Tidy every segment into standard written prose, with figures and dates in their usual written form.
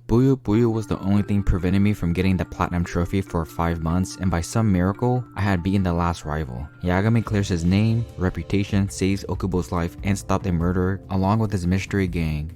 Buyo Buyo was the only thing preventing me from getting the platinum trophy for 5 months, and by some miracle, I had beaten the last rival. Yagami clears his name, reputation, saves Okubo's life, and stopped a murderer along with his mystery gang.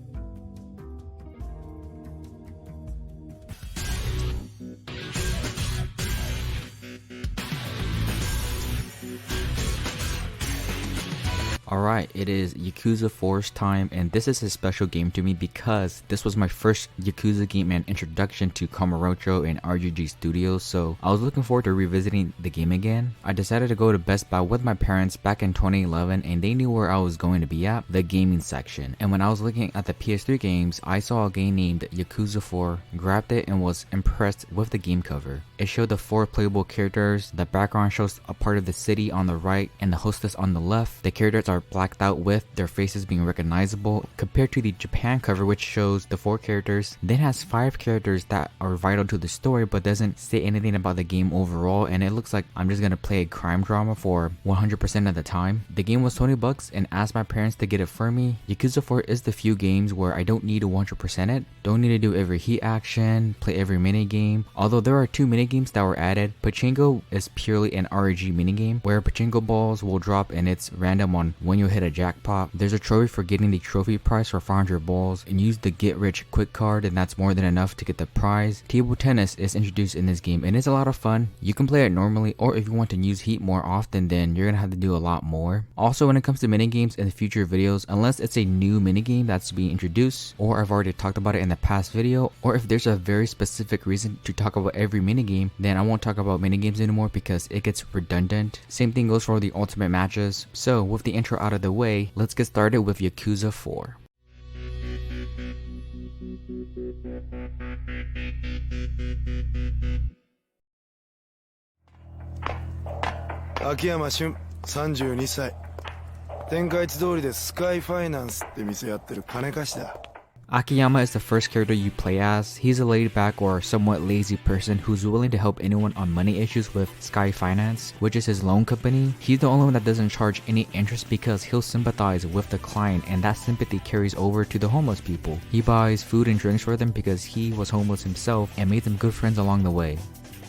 Alright, it is Yakuza 4's time, and this is a special game to me because this was my first Yakuza game and introduction to Kamurocho and RGG Studios, so I was looking forward to revisiting the game again. I decided to go to Best Buy with my parents back in 2011, and they knew where I was going to be at, the gaming section. And when I was looking at the PS3 games, I saw a game named Yakuza 4, grabbed it, and was impressed with the game cover. It showed the 4 playable characters, the background shows a part of the city on the right and the hostess on the left. The characters are blacked out with their faces being recognizable compared to the Japan cover, which shows the 4 characters, then has 5 characters that are vital to the story but doesn't say anything about the game overall, and it looks like I'm just gonna play a crime drama for 100% of the time. The game was $20 and asked my parents to get it for me. Yakuza 4 is the few games where I don't need to 100% it, don't need to do every heat action, play every mini game. Although there are 2 mini games that were added. Pachinko is purely an RNG minigame where pachinko balls will drop and it's random on when you hit a jackpot. There's a trophy for getting the trophy prize for 400 balls, and use the get rich quick card, and that's more than enough to get the prize. Table tennis is introduced in this game and it's a lot of fun. You can play it normally, or if you want to use heat more often, then you're gonna have to do a lot more. Also, when it comes to minigames in the future videos, unless it's a new minigame that's being introduced, or I've already talked about it in the past video, or if there's a very specific reason to talk about every minigame, then I won't talk about minigames anymore because it gets redundant. Same thing goes for the ultimate matches. So with the intro out of the way, let's get started with Yakuza 4. Akiyama Shun, 32歳。天下一通りでスカイファイナンスって店やってる金貸しだ。 Akiyama is the first character you play as. He's a laid-back or somewhat lazy person who's willing to help anyone on money issues with Sky Finance, which is his loan company. He's the only one that doesn't charge any interest because he'll sympathize with the client, and that sympathy carries over to the homeless people. He buys food and drinks for them because he was homeless himself and made them good friends along the way.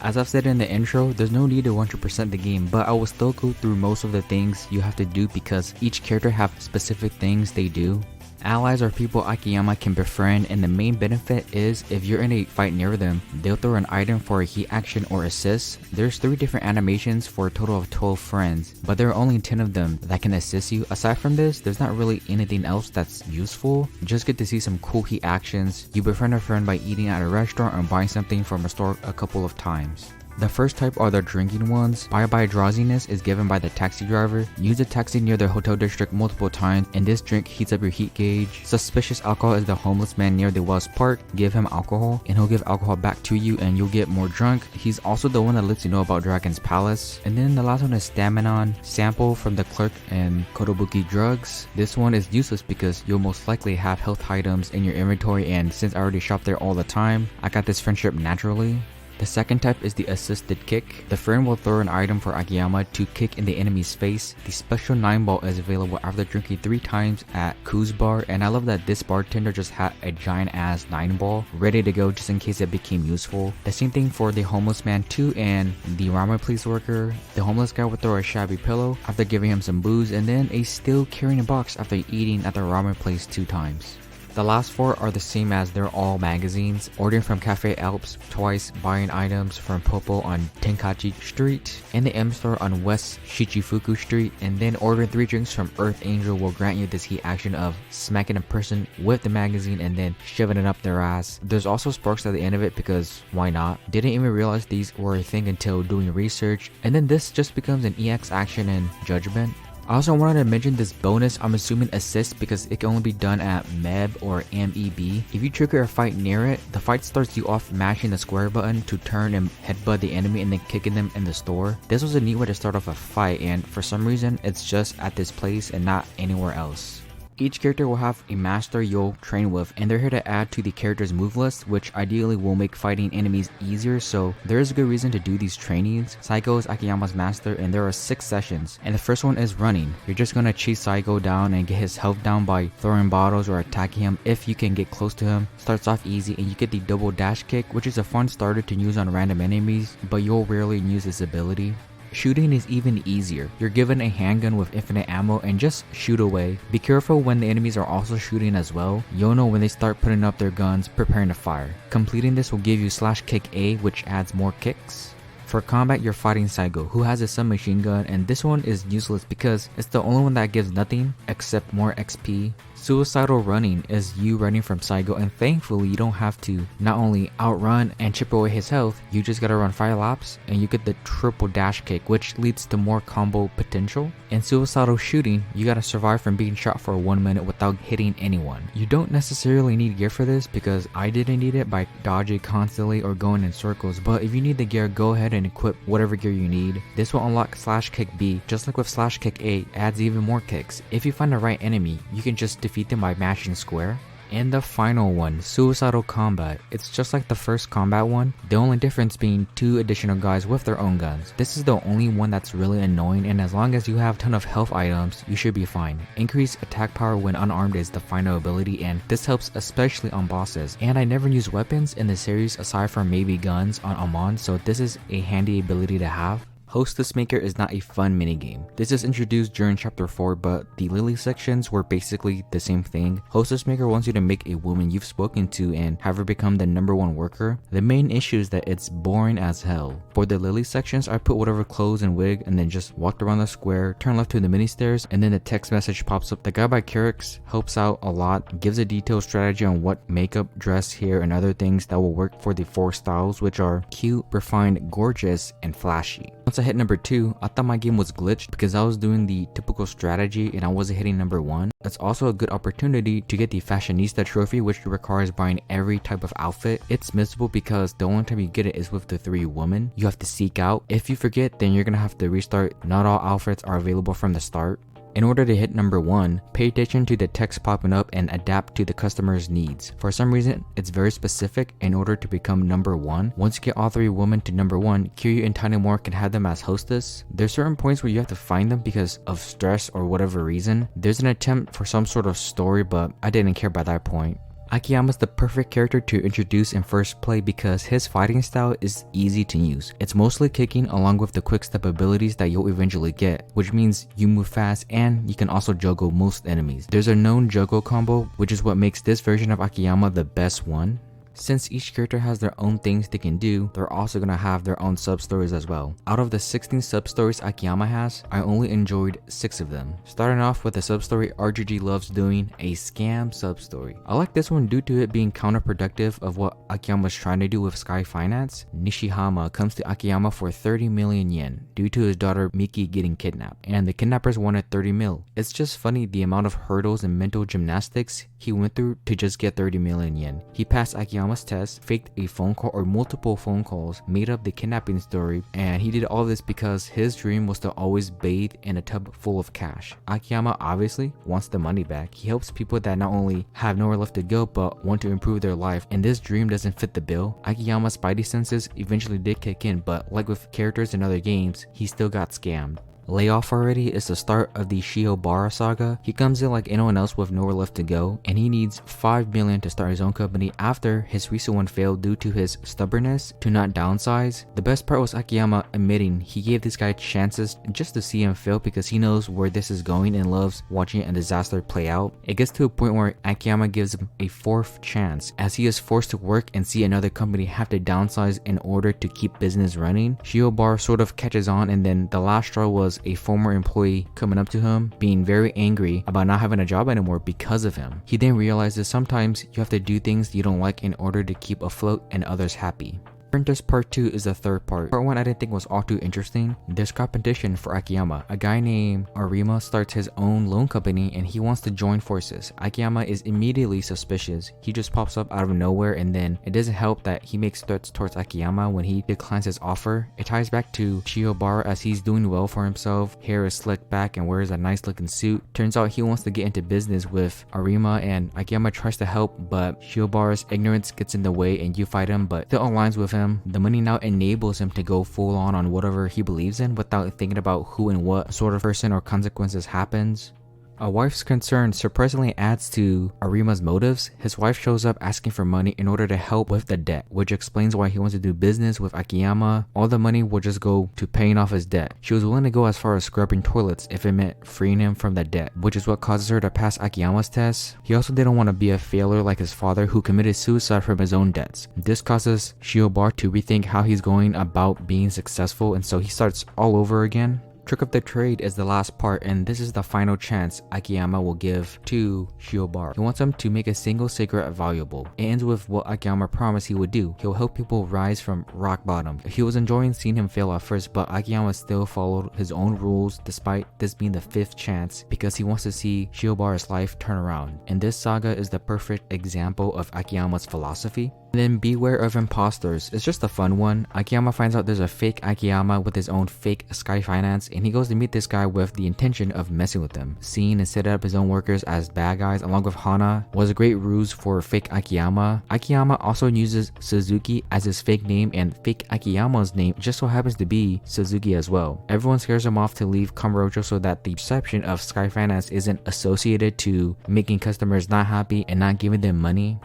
As I've said in the intro, there's no need to 100% the game, but I will still go through most of the things you have to do because each character have specific things they do. Allies are people Akiyama can befriend, and the main benefit is if you're in a fight near them, they'll throw an item for a heat action or assist. There's 3 different animations for a total of 12 friends, but there are only 10 of them that can assist you. Aside from this, there's not really anything else that's useful. Just get to see some cool heat actions. You befriend a friend by eating at a restaurant or buying something from a store a couple of times. The first type are the drinking ones. Bye-bye drowsiness is given by the taxi driver. Use a taxi near the hotel district multiple times, and this drink heats up your heat gauge. Suspicious alcohol is the homeless man near the Wells Park. Give him alcohol, and he'll give alcohol back to you, and you'll get more drunk. He's also the one that lets you know about Dragon's Palace. And then the last one is Staminon. Sample from the clerk and Kotobuki drugs. This one is useless because you'll most likely have health items in your inventory, and since I already shop there all the time, I got this friendship naturally. The second type is the assisted kick. The friend will throw an item for Akiyama to kick in the enemy's face. The special 9 ball is available after drinking 3 times at Koo's bar, and I love that this bartender just had a giant ass 9 ball ready to go just in case it became useful. The same thing for the homeless man too, and the ramen place worker. The homeless guy would throw a shabby pillow after giving him some booze, and then a still carrying a box after eating at the ramen place 2 times. The last 4 are the same as they're all magazines. Ordering from Cafe Alps twice, buying items from Popo on Tenkachi Street, and the M store on West Shichifuku Street, and then ordering 3 drinks from Earth Angel will grant you this heat action of smacking a person with the magazine and then shoving it up their ass. There's also sparks at the end of it because why not? Didn't even realize these were a thing until doing research, and then this just becomes an EX action and judgment. I also wanted to mention this bonus, I'm assuming assist, because it can only be done at MEB or MEB. If you trigger a fight near it, the fight starts you off mashing the square button to turn and headbutt the enemy and then kicking them in the store. This was a neat way to start off a fight, and for some reason it's just at this place and not anywhere else. Each character will have a master you'll train with, and they're here to add to the character's move list, which ideally will make fighting enemies easier, so there is a good reason to do these trainings. Saigo is Akiyama's master, and there are 6 sessions, and the first one is running. You're just gonna chase Saigo down and get his health down by throwing bottles or attacking him if you can get close to him. Starts off easy, and you get the double dash kick, which is a fun starter to use on random enemies, but you'll rarely use this ability. Shooting is even easier. You're given a handgun with infinite ammo and just shoot away. Be careful when the enemies are also shooting as well. You'll know when they start putting up their guns, preparing to fire. Completing this will give you /kick A, which adds more kicks. For combat, you're fighting Saigo, who has a submachine gun, and this one is useless because it's the only one that gives nothing except more XP. Suicidal running is you running from Saigo, and thankfully you don't have to not only outrun and chip away his health, you just gotta run 5 laps and you get the triple dash kick, which leads to more combo potential. In suicidal shooting, you gotta survive from being shot for 1 minute without hitting anyone. You don't necessarily need gear for this because I didn't need it by dodging constantly or going in circles, but if you need the gear, go ahead and equip whatever gear you need. This will unlock /kick B. Just like with /kick A, adds even more kicks. If you find the right enemy, you can just defeat them by mashing square. And the final one, suicidal combat. It's just like the first combat one, the only difference being 2 additional guys with their own guns. This is the only one that's really annoying, and as long as you have a ton of health items, you should be fine. Increased attack power when unarmed is the final ability, and this helps especially on bosses. And I never use weapons in the series aside from maybe guns on Amon, so this is a handy ability to have. Hostess Maker is not a fun minigame. This is introduced during chapter 4, but the Lily sections were basically the same thing. Hostess Maker wants you to make a woman you've spoken to and have her become the #1 worker. The main issue is that it's boring as hell. For the Lily sections, I put whatever clothes and wig and then just walked around the square, turn left to the mini stairs, and then the text message pops up. The guy by Carrix helps out a lot, gives a detailed strategy on what makeup, dress, hair, and other things that will work for the 4 styles, which are cute, refined, gorgeous, and flashy. Once I hit number 2, I thought my game was glitched because I was doing the typical strategy and I wasn't hitting number 1. It's also a good opportunity to get the fashionista trophy, which requires buying every type of outfit. It's miserable because the only time you get it is with the 3 women you have to seek out. If you forget, then you're gonna have to restart. Not all outfits are available from the start. In order to hit number 1, pay attention to the text popping up and adapt to the customer's needs. For some reason, it's very specific in order to become number 1. Once you get all 3 women to number 1, Kiryu and Tanimura can have them as hostess. There's certain points where you have to find them because of stress or whatever reason. There's an attempt for some sort of story, but I didn't care by that point. Akiyama's the perfect character to introduce in first play because his fighting style is easy to use. It's mostly kicking along with the quick step abilities that you'll eventually get, which means you move fast and you can also juggle most enemies. There's a known juggle combo, which is what makes this version of Akiyama the best one. Since each character has their own things they can do, they're also gonna have their own sub-stories as well. Out of the 16 sub-stories Akiyama has, I only enjoyed 6 of them. Starting off with the sub-story RGG loves doing, a scam sub-story. I like this one due to it being counterproductive of what Akiyama's trying to do with Sky Finance. Nishihama comes to Akiyama for 30 million yen due to his daughter Miki getting kidnapped, and the kidnappers wanted 30 mil. It's just funny the amount of hurdles and mental gymnastics he went through to just get 30 million yen. He passed Akiyama's test, faked a phone call or multiple phone calls, made up the kidnapping story, and he did all this because his dream was to always bathe in a tub full of cash. Akiyama obviously wants the money back. He helps people that not only have nowhere left to go but want to improve their life, and this dream doesn't fit the bill. Akiyama's spidey senses eventually did kick in, but like with characters in other games, he still got scammed. Layoff Already is the start of the Shiobara saga. He comes in like anyone else with nowhere left to go, and he needs 5 million to start his own company after his recent one failed due to his stubbornness to not downsize. The best part was Akiyama admitting he gave this guy chances just to see him fail because he knows where this is going and loves watching a disaster play out. It gets to a point where Akiyama gives him a 4th chance as he is forced to work and see another company have to downsize in order to keep business running. Shiobara sort of catches on, and then the last straw was a former employee coming up to him being very angry about not having a job anymore because of him. He then realizes sometimes you have to do things you don't like in order to keep afloat and others happy. Apprentice Part 2 is the third part. Part 1 I didn't think was all too interesting. There's competition for Akiyama. A guy named Arima starts his own loan company and he wants to join forces. Akiyama is immediately suspicious. He just pops up out of nowhere, and then it doesn't help that he makes threats towards Akiyama when he declines his offer. It ties back to Shiobara as he's doing well for himself. Hair is slicked back and wears a nice looking suit. Turns out he wants to get into business with Arima, and Akiyama tries to help, but Shiobara's ignorance gets in the way and you fight him, but still aligns with him. The money now enables him to go full on whatever he believes in without thinking about who and what sort of person or consequences happens. A wife's concern surprisingly adds to Arima's motives. His wife shows up asking for money in order to help with the debt, which explains why he wants to do business with Akiyama. All the money will just go to paying off his debt. She was willing to go as far as scrubbing toilets if it meant freeing him from the debt, which is what causes her to pass Akiyama's test. He also didn't want to be a failure like his father, who committed suicide from his own debts. This causes Shiobara to rethink how he's going about being successful, and so he starts all over again. Trick of the Trade is the last part, and this is the final chance Akiyama will give to Shiobara. He wants him to make a single cigarette valuable. It ends with what Akiyama promised he would do. He'll help people rise from rock bottom. He was enjoying seeing him fail at first, but Akiyama still followed his own rules despite this being the 5th chance, because he wants to see Shiobara's life turn around. And this saga is the perfect example of Akiyama's philosophy. And then Beware of Imposters. It's just a fun one. Akiyama finds out there's a fake Akiyama with his own fake Sky Finance, and he goes to meet this guy with the intention of messing with him. Seeing and set up his own workers as bad guys along with Hana was a great ruse for fake Akiyama. Akiyama also uses Suzuki as his fake name, and fake Akiyama's name just so happens to be Suzuki as well. Everyone scares him off to leave Kamurocho so that the perception of Sky Finance isn't associated to making customers not happy and not giving them money.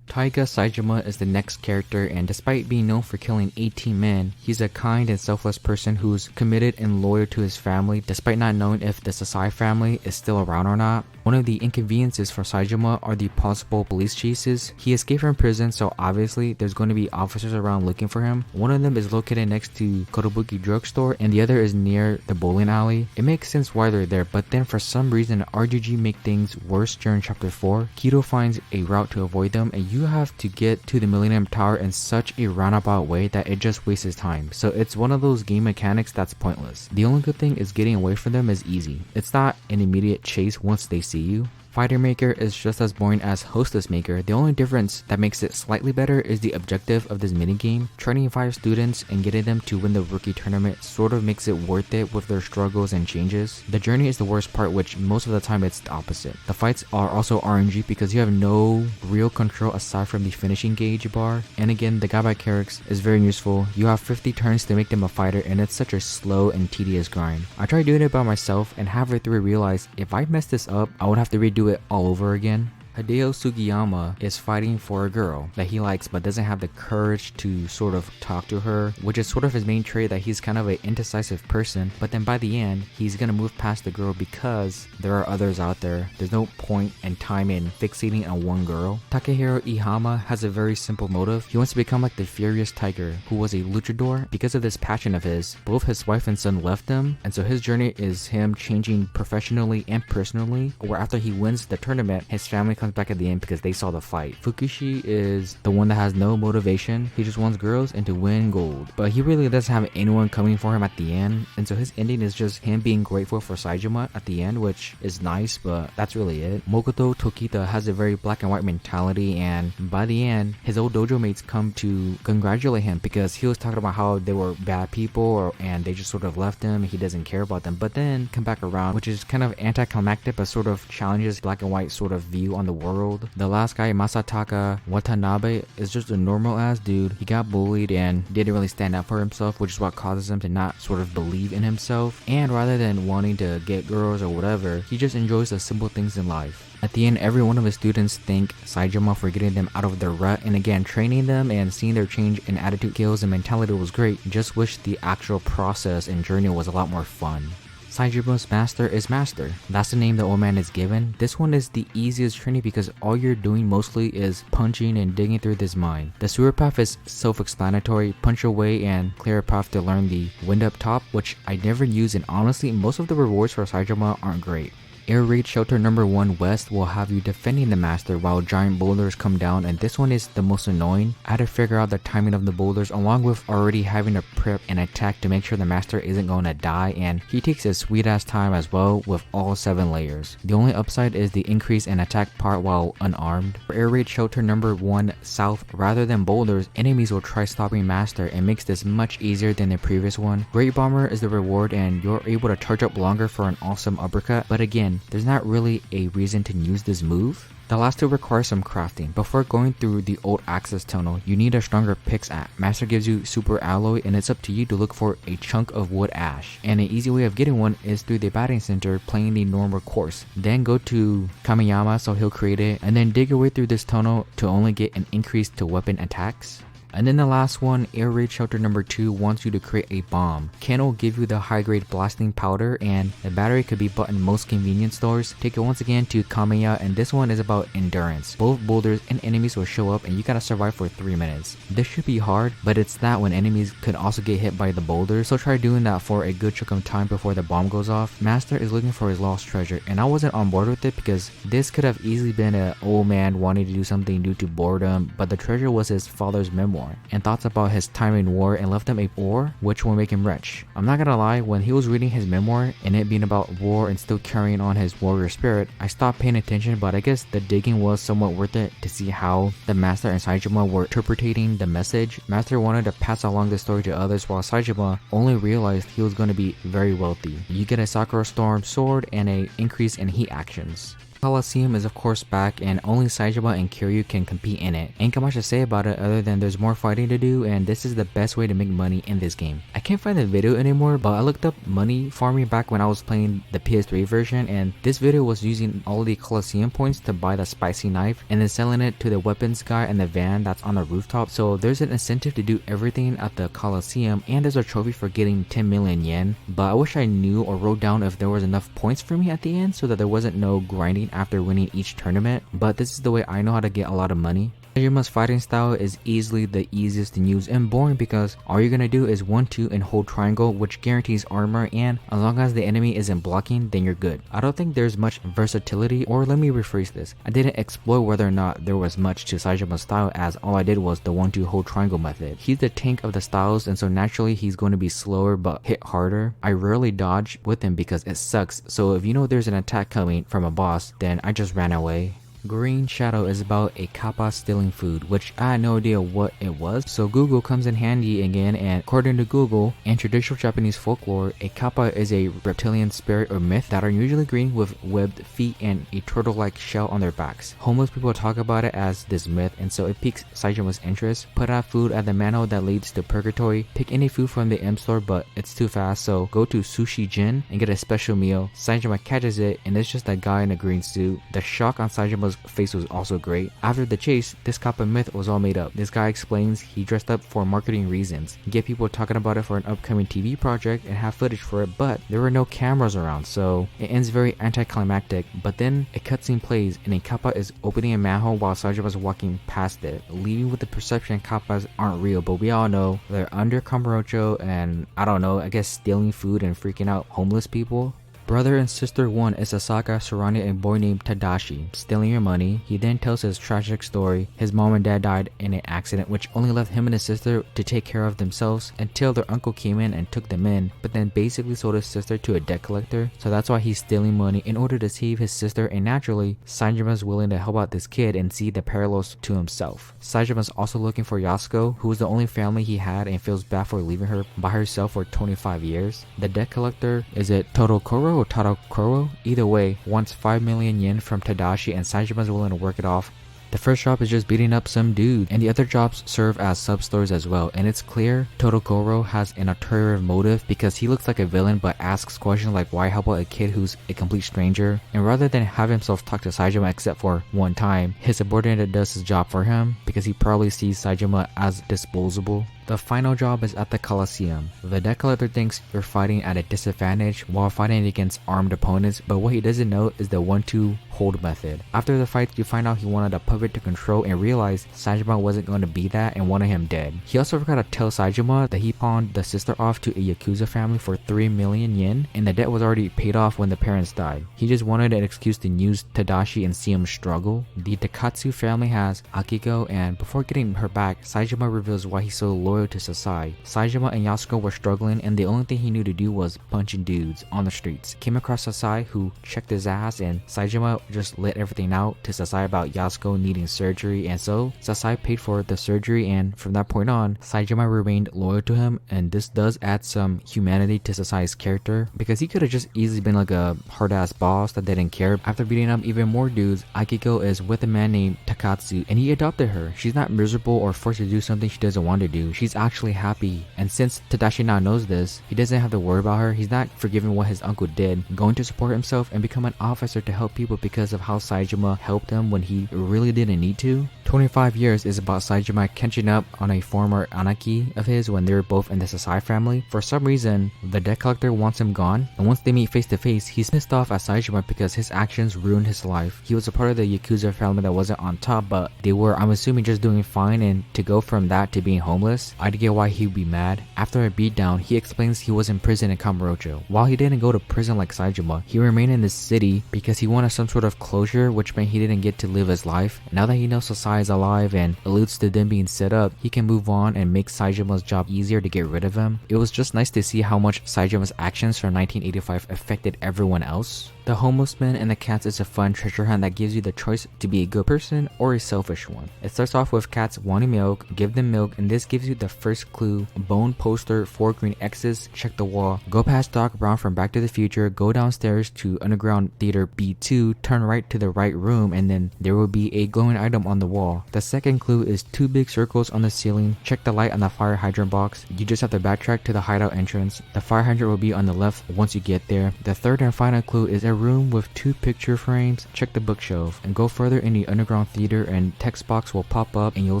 Taiga Saejima is the next character, and despite being known for killing 18 men, he's a kind and selfless person who's committed and loyal to his family despite not knowing if the Sasai family is still around or not. One of the inconveniences for Saejima are the possible police chases. He escaped from prison, so obviously there's going to be officers around looking for him. One of them is located next to Kotobuki drugstore and the other is near the bowling alley. It makes sense why they're there, but then for some reason RGG make things worse during chapter 4. Kido finds a route to avoid them, and you have to get to the Millennium Tower in such a roundabout way that it just wastes his time. So it's one of those game mechanics that's pointless. The only good thing is getting away from them is easy. It's not an immediate chase once they see you. Fighter Maker is just as boring as Hostess Maker. The only difference that makes it slightly better is the objective of this minigame. Training 5 students and getting them to win the rookie tournament sort of makes it worth it with their struggles and changes. The journey is the worst part, which most of the time it's the opposite. The fights are also RNG because you have no real control aside from the finishing gauge bar. And again, the guy by Carrix is very useful. You have 50 turns to make them a fighter, and it's such a slow and tedious grind. I tried doing it by myself and halfway through realized if I messed this up, I would have to redo it all over again. Hideo Sugiyama is fighting for a girl that he likes but doesn't have the courage to sort of talk to her, which is sort of his main trait, that he's kind of an indecisive person, but then by the end he's gonna move past the girl because there are others out there. There's no point and time in fixating on one girl. Takehiro Ihama has a very simple motive. He wants to become like the Furious Tiger, who was a luchador. Because of this passion of his, both his wife and son left him, and so his journey is him changing professionally and personally, where after he wins the tournament, his family comes back at the end because they saw the fight. Fukushi is the one that has no motivation. He just wants girls and to win gold, but he really doesn't have anyone coming for him at the end, and so his ending is just him being grateful for Saejima at the end, which is nice, but that's really it. Mokoto Tokita has a very black and white mentality, and by the end his old dojo mates come to congratulate him because he was talking about how they were bad people and they just sort of left him, he doesn't care about them, but then come back around, which is kind of anticlimactic but sort of challenges black and white sort of view on the world. The last guy, Masataka Watanabe, is just a normal ass dude. He got bullied and didn't really stand up for himself, which is what causes him to not sort of believe in himself, and rather than wanting to get girls or whatever, he just enjoys the simple things in life. At the end, every one of his students thank Saejima for getting them out of their rut, and again, training them and seeing their change in attitude, skills, and mentality was great. Just wish the actual process and journey was a lot more fun. Saejima's master is Master. That's the name the old man is given. This one is the easiest training because all you're doing mostly is punching and digging through this mine. The sewer path is self-explanatory, punch away and clear a path to learn the wind up top, which I never use, and honestly most of the rewards for Saejima aren't great. Air Raid Shelter number 1 West will have you defending the master while giant boulders come down, and this one is the most annoying. I had to figure out the timing of the boulders along with already having to prep and attack to make sure the master isn't going to die, and he takes his sweet ass time as well with all 7 layers. The only upside is the increase in attack part while unarmed. For Air Raid Shelter number 1 South, rather than boulders, enemies will try stopping master and makes this much easier than the previous one. Great Bomber is the reward and you're able to charge up longer for an awesome uppercut, but again, there's not really a reason to use this move. The last two require some crafting. Before going through the old access tunnel, you need a stronger pickaxe. Master gives you super alloy and it's up to you to look for a chunk of wood ash. And an easy way of getting one is through the batting center playing the normal course. Then go to Kamiyama so he'll create it, and then dig your way through this tunnel to only get an increase to weapon attacks. And then the last one, Air Raid Shelter number 2 wants you to create a bomb. Ken will give you the high grade blasting powder, and the battery could be bought in most convenience stores. Take it once again to Kamiya, and this one is about endurance. Both boulders and enemies will show up and you gotta survive for 3 minutes. This should be hard, but it's that when enemies could also get hit by the boulders, so try doing that for a good chunk of time before the bomb goes off. Master is looking for his lost treasure, and I wasn't on board with it because this could have easily been an old man wanting to do something due to boredom, but the treasure was his father's memoir and thoughts about his time in war, and left him a ore which will make him rich. I'm not gonna lie, when he was reading his memoir and it being about war and still carrying on his warrior spirit, I stopped paying attention, but I guess the digging was somewhat worth it to see how the Master and Saejima were interpreting the message. Master wanted to pass along the story to others while Saejima only realized he was going to be very wealthy. You get a Sakura Storm sword and a increase in heat actions. Coliseum is of course back, and only Saejima and Kiryu can compete in it. Ain't got much to say about it other than there's more fighting to do, and this is the best way to make money in this game. I can't find the video anymore, but I looked up money farming back when I was playing the PS3 version, and this video was using all the Coliseum points to buy the spicy knife and then selling it to the weapons guy in the van that's on the rooftop. So there's an incentive to do everything at the Coliseum, and there's a trophy for getting 10 million yen, but I wish I knew or wrote down if there was enough points for me at the end so that there wasn't no grinding after winning each tournament, but this is the way I know how to get a lot of money. Saejima's fighting style is easily the easiest to use and boring because all you're gonna do is 1-2 and hold triangle, which guarantees armor, and as long as the enemy isn't blocking, then you're good. I don't think there's much versatility, or let me rephrase this, I didn't explore whether or not there was much to Saejima's style, as all I did was the 1-2 hold triangle method. He's the tank of the styles, and so naturally he's going to be slower but hit harder. I rarely dodge with him because it sucks, so if you know there's an attack coming from a boss, then I just ran away. Green Shadow is about a kappa stealing food, which I had no idea what it was, so Google comes in handy again, and according to Google, in traditional Japanese folklore, a kappa is a reptilian spirit or myth that are usually green with webbed feet and a turtle-like shell on their backs. Homeless people talk about it as this myth, and so it piques Saejima's interest. Put out food at the manhole that leads to purgatory. Pick any food from the M store, but it's too fast, so go to Sushi Jin and get a special meal. Saejima catches it, and it's just a guy in a green suit. The shock on Saejima's Saejima's face was also great. After the chase, this Kappa myth was all made up. This guy explains he dressed up for marketing reasons, get people talking about it for an upcoming TV project and have footage for it, but there were no cameras around, so it ends very anticlimactic. But then a cutscene plays and a Kappa is opening a manhole while Saejima's walking past it, leaving with the perception Kappas aren't real, but we all know they're under Kamurocho and I don't know, I guess stealing food and freaking out homeless people. Brother and Sister 1 is a saga surrounding a boy named Tadashi, stealing your money. He then tells his tragic story. His mom and dad died in an accident which only left him and his sister to take care of themselves until their uncle came in and took them in, but then basically sold his sister to a debt collector. So that's why he's stealing money in order to save his sister, and naturally, Saejima's willing to help out this kid and see the parallels to himself. Saejima's also looking for Yasuko, who was the only family he had and feels bad for leaving her by herself for 25 years. The debt collector, is it Todokoro or Tadokoro? Either way, wants 5 million yen from Tadashi and Saejima's willing to work it off. The first job is just beating up some dude, and the other jobs serve as sub-stories as well, and it's clear Todokoro has an ulterior motive because he looks like a villain but asks questions like why help out a kid who's a complete stranger, and rather than have himself talk to Saejima except for one time, his subordinate does his job for him because he probably sees Saejima as disposable. The final job is at the Coliseum. The debt collector thinks you're fighting at a disadvantage while fighting against armed opponents, but what he doesn't know is the 1-2 hold method. After the fight, you find out he wanted a puppet to control and realize Saejima wasn't going to be that and wanted him dead. He also forgot to tell Saejima that he pawned the sister off to a Yakuza family for 3 million yen and the debt was already paid off when the parents died. He just wanted an excuse to use Tadashi and see him struggle. The Takatsu family has Akiko, and before getting her back, Saejima reveals why he's so loyal to Sasai. Saejima and Yasuko were struggling and the only thing he knew to do was punching dudes on the streets. Came across Sasai, who checked his ass, and Saejima just let everything out to Sasai about Yasuko needing surgery, and so Sasai paid for the surgery, and from that point on, Saejima remained loyal to him, and this does add some humanity to Sasai's character because he could have just easily been like a hard-ass boss that didn't care. After beating up even more dudes, Akiko is with a man named Takatsu and he adopted her. She's not miserable or forced to do something she doesn't want to do. She's actually happy, and since Tadashi now knows this, he doesn't have to worry about her. He's not forgiving what his uncle did, going to support himself and become an officer to help people because of how Saejima helped him when he really didn't need to. 25 years is about Saejima catching up on a former Anaki of his when they were both in the Sasai family. For some reason, the debt collector wants him gone, and once they meet face to face, he's pissed off at Saejima because his actions ruined his life. He was a part of the Yakuza family that wasn't on top, but they were, I'm assuming, just doing fine, and to go from that to being homeless, I'd get why he'd be mad. After a beatdown, he explains he was in prison in Kamurocho. While he didn't go to prison like Saejima, he remained in the city because he wanted some sort of closure, which meant he didn't get to live his life. Now that he knows Sasai is alive and alludes to them being set up, he can move on and make Saejima's job easier to get rid of him. It was just nice to see how much Saejima's actions from 1985 affected everyone else. The Homeless Man and the Cats is a fun treasure hunt that gives you the choice to be a good person or a selfish one. It starts off with cats wanting milk, give them milk, and this gives you the first clue. Bone poster, 4 green X's, check the wall. Go past Doc Brown from Back to the Future, go downstairs to Underground Theater B2, turn right to the right room, and then there will be a glowing item on the wall. The second clue is 2 big circles on the ceiling. Check the light on the fire hydrant box. You just have to backtrack to the hideout entrance. The fire hydrant will be on the left once you get there. The third and final clue is a room with 2 picture frames. Check the bookshelf and go further in the underground theater and text box will pop up and you'll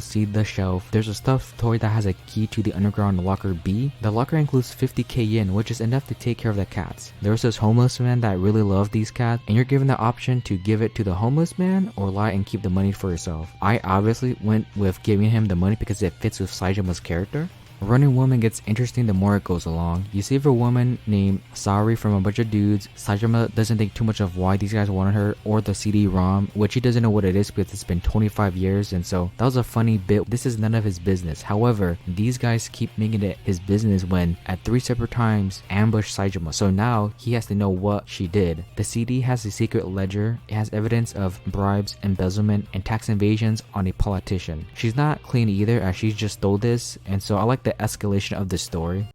see the shelf. There's a stuffed toy that has a key to the underground locker B. The locker includes 50k yen, which is enough to take care of the cats. There's this homeless man that really loved these cats, and you're given the option to give it to the homeless man or lie and keep the money for yourself. I obviously went with giving him the money because it fits with Saejima's character. Running Woman gets interesting the more it goes along. You save a woman named Sari from a bunch of dudes. Saejima doesn't think too much of why these guys wanted her or the CD-ROM, which he doesn't know what it is because it's been 25 years, and so that was a funny bit. This is none of his business. However, these guys keep making it his business when at 3 separate times ambush Saejima, so now he has to know what she did. The CD has a secret ledger. It has evidence of bribes, embezzlement, and tax evasions on a politician. She's not clean either, as she just stole this, and so I like the escalation of the story.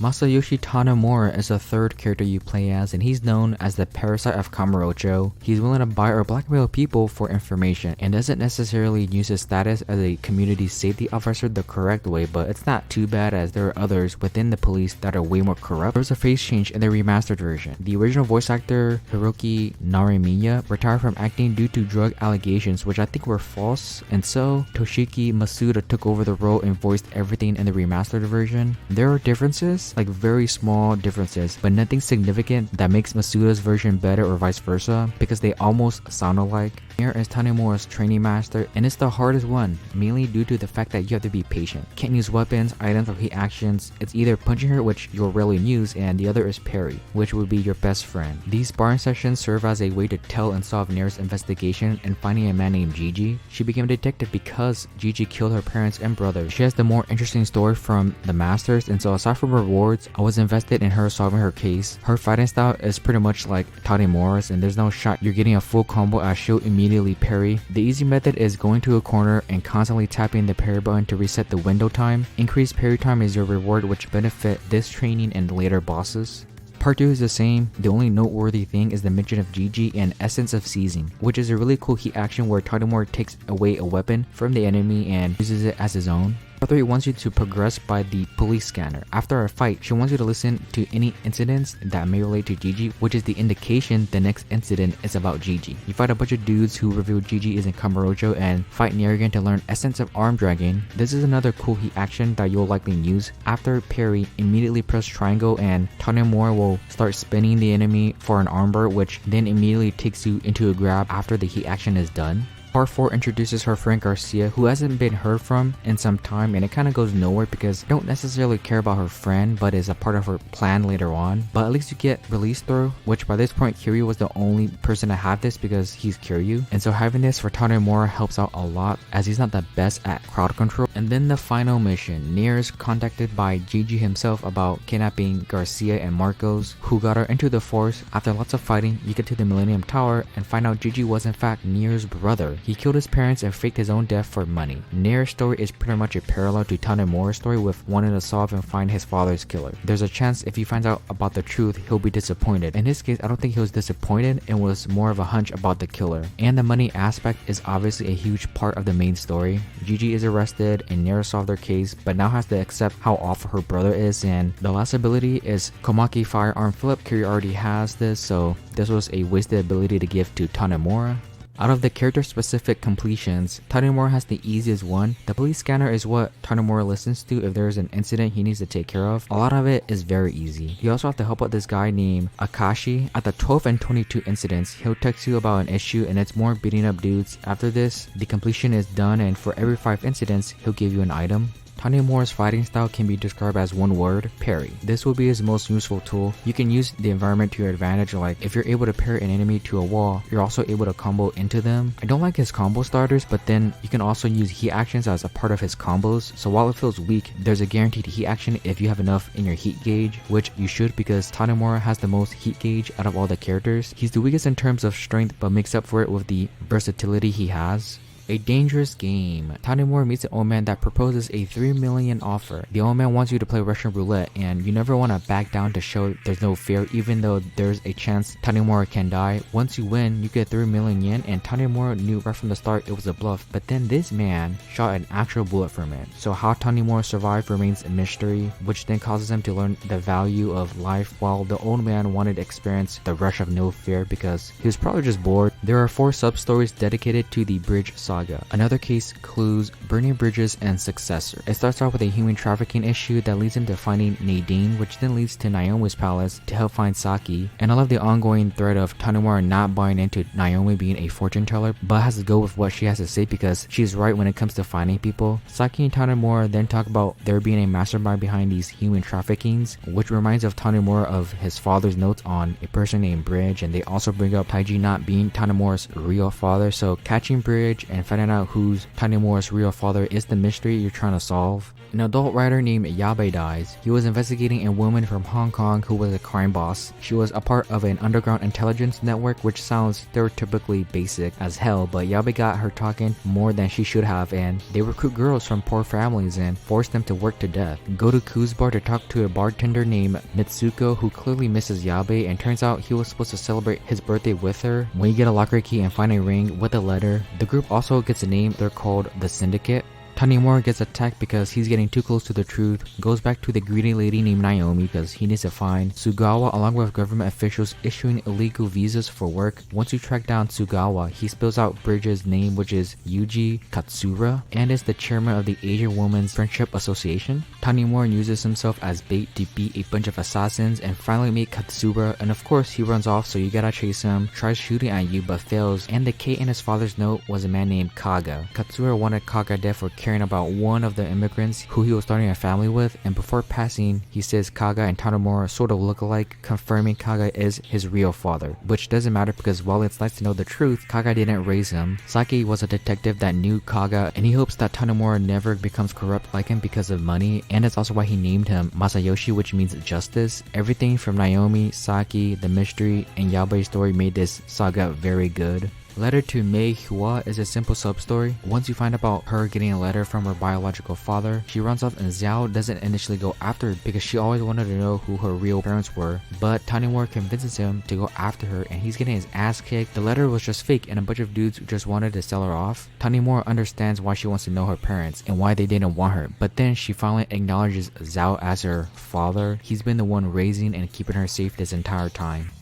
Masayoshi Tanimura is the third character you play as, and he's known as the parasite of Kamurocho. He's willing to buy or blackmail people for information and doesn't necessarily use his status as a community safety officer the correct way, but it's not too bad as there are others within the police that are way more corrupt. There's a face change in the remastered version. The original voice actor Hiroki Narimiya retired from acting due to drug allegations, which I think were false, and so Toshiki Masuda took over the role and voiced everything in the remastered version. There are differences, like very small differences, but nothing significant that makes Masuda's version better or vice versa, because they almost sound alike. Here is Tanimura's training master, and it's the hardest one, mainly due to the fact that you have to be patient. Can't use weapons, items, or hit actions. It's either punching her, which you'll rarely use, and the other is parry, which would be your best friend. These sparring sessions serve as a way to tell and solve Nair's investigation and finding a man named Gigi. She became a detective because Gigi killed her parents and brother. She has the more interesting story from the masters, and so aside from rewards, I was invested in her solving her case. Her fighting style is pretty much like Tanimura's, and there's no shot you're getting a full combo as she'll immediately parry. The easy method is going to a corner and constantly tapping the parry button to reset the window time. Increased parry time is your reward, which benefit this training and later bosses. Part 2 is the same. The only noteworthy thing is the mention of Gigi and Essence of Seizing, which is a really cool heat action where Tanimura takes away a weapon from the enemy and uses it as his own. Part 3 wants you to progress by the police scanner. After a fight, she wants you to listen to any incidents that may relate to Gigi, which is the indication the next incident is about Gigi. You fight a bunch of dudes who reveal Gigi is in Kamurocho and fight Nair again to learn Essence of Arm Dragon. This is another cool heat action that you'll likely use. After parry, immediately press triangle and Tanimura will start spinning the enemy for an armbar, which then immediately takes you into a grab after the heat action is done. Part 4 introduces her friend Garcia, who hasn't been heard from in some time, and it kind of goes nowhere because you don't necessarily care about her friend, but is a part of her plan later on. But at least you get release through, which by this point Kiryu was the only person to have this because he's Kiryu, and so having this for Tanimura helps out a lot as he's not the best at crowd control. And then the final mission, Nair is contacted by Gigi himself about kidnapping Garcia and Marcos, who got her into the force. After lots of fighting, you get to the Millennium Tower and find out Gigi was in fact Nair's brother. He killed his parents and faked his own death for money. Nair's story is pretty much a parallel to Tanimura's story with wanting to solve and find his father's killer. There's a chance if he finds out about the truth, he'll be disappointed. In his case, I don't think he was disappointed, it was more of a hunch about the killer. And the money aspect is obviously a huge part of the main story. Gigi is arrested and Nair solved their case, but now has to accept how awful her brother is, and the last ability is Komaki Firearm Flip. Kiryu already has this, so this was a wasted ability to give to Tanimura. Out of the character-specific completions, Tanimura has the easiest one. The police scanner is what Tanimura listens to if there's an incident he needs to take care of. A lot of it is very easy. You also have to help out this guy named Akashi. At the 12 and 22 incidents, he'll text you about an issue and it's more beating up dudes. After this, the completion is done, and for every 5 incidents, he'll give you an item. Tanimura's fighting style can be described as one word, parry. This will be his most useful tool. You can use the environment to your advantage, like if you're able to parry an enemy to a wall, you're also able to combo into them. I don't like his combo starters, but then you can also use heat actions as a part of his combos, so while it feels weak, there's a guaranteed heat action if you have enough in your heat gauge, which you should because Tanimura has the most heat gauge out of all the characters. He's the weakest in terms of strength, but makes up for it with the versatility he has. A dangerous game. Tanimura meets an old man that proposes a 3 million offer. The old man wants you to play Russian roulette, and you never want to back down to show there's no fear, even though there's a chance Tanimura can die. Once you win, you get 3 million yen, and Tanimura knew right from the start it was a bluff, but then this man shot an actual bullet from it. So how Tanimura survived remains a mystery, which then causes him to learn the value of life, while the old man wanted to experience the rush of no fear because he was probably just bored. There are 4 sub-stories dedicated to the bridge saga. Another case clues burning bridges and successor. It starts off with a human trafficking issue that leads him to finding Nadine, which then leads to Naomi's palace to help find Saki. And I love the ongoing thread of Tanimura not buying into Naomi being a fortune teller, but has to go with what she has to say because she's right when it comes to finding people. Saki and Tanimura then talk about there being a mastermind behind these human traffickings, which reminds of Tanimura of his father's notes on a person named Bridge, and they also bring up Taiji not being Tanimura Tanimura's real father, so catching Bridge and finding out who's Tanimura's real father is the mystery you're trying to solve. An adult writer named Yabe dies. He was investigating a woman from Hong Kong who was a crime boss. She was a part of an underground intelligence network, which sounds stereotypically basic as hell, but Yabe got her talking more than she should have, and they recruit girls from poor families and force them to work to death. Go to Ku's bar to talk to a bartender named Mitsuko who clearly misses Yabe, and turns out he was supposed to celebrate his birthday with her. When you get a locker key and find a ring with a letter, the group also gets a name. They're called the Syndicate. Tanimura gets attacked because he's getting too close to the truth, goes back to the greedy lady named Naomi because he needs to find Tsugawa along with government officials issuing illegal visas for work. Once you track down Tsugawa, he spills out Bridge's name, which is Yuji Katsura, and is the chairman of the Asian Women's Friendship Association. Tanimura uses himself as bait to beat a bunch of assassins and finally meet Katsura, and of course he runs off, so you gotta chase him, tries shooting at you but fails, and the K in his father's note was a man named Kaga. Katsura wanted Kaga dead for caring about one of the immigrants who he was starting a family with, and before passing he says Kaga and Tanimura sort of look alike, confirming Kaga is his real father, which doesn't matter because while it's nice to know the truth, Kaga didn't raise him. Saki was a detective that knew Kaga, and he hopes that Tanimura never becomes corrupt like him because of money, and it's also why he named him Masayoshi, which means justice. Everything from Naomi, Saki, the mystery, and Yabe's story made this saga very good. Letter to Mei Hua is a simple sub-story. Once you find about her getting a letter from her biological father, she runs off, and Xiao doesn't initially go after her because she always wanted to know who her real parents were, but Tanimura convinces him to go after her and he's getting his ass kicked. The letter was just fake and a bunch of dudes just wanted to sell her off. Tanimura understands why she wants to know her parents and why they didn't want her, but then she finally acknowledges Xiao as her father. He's been the one raising and keeping her safe this entire time.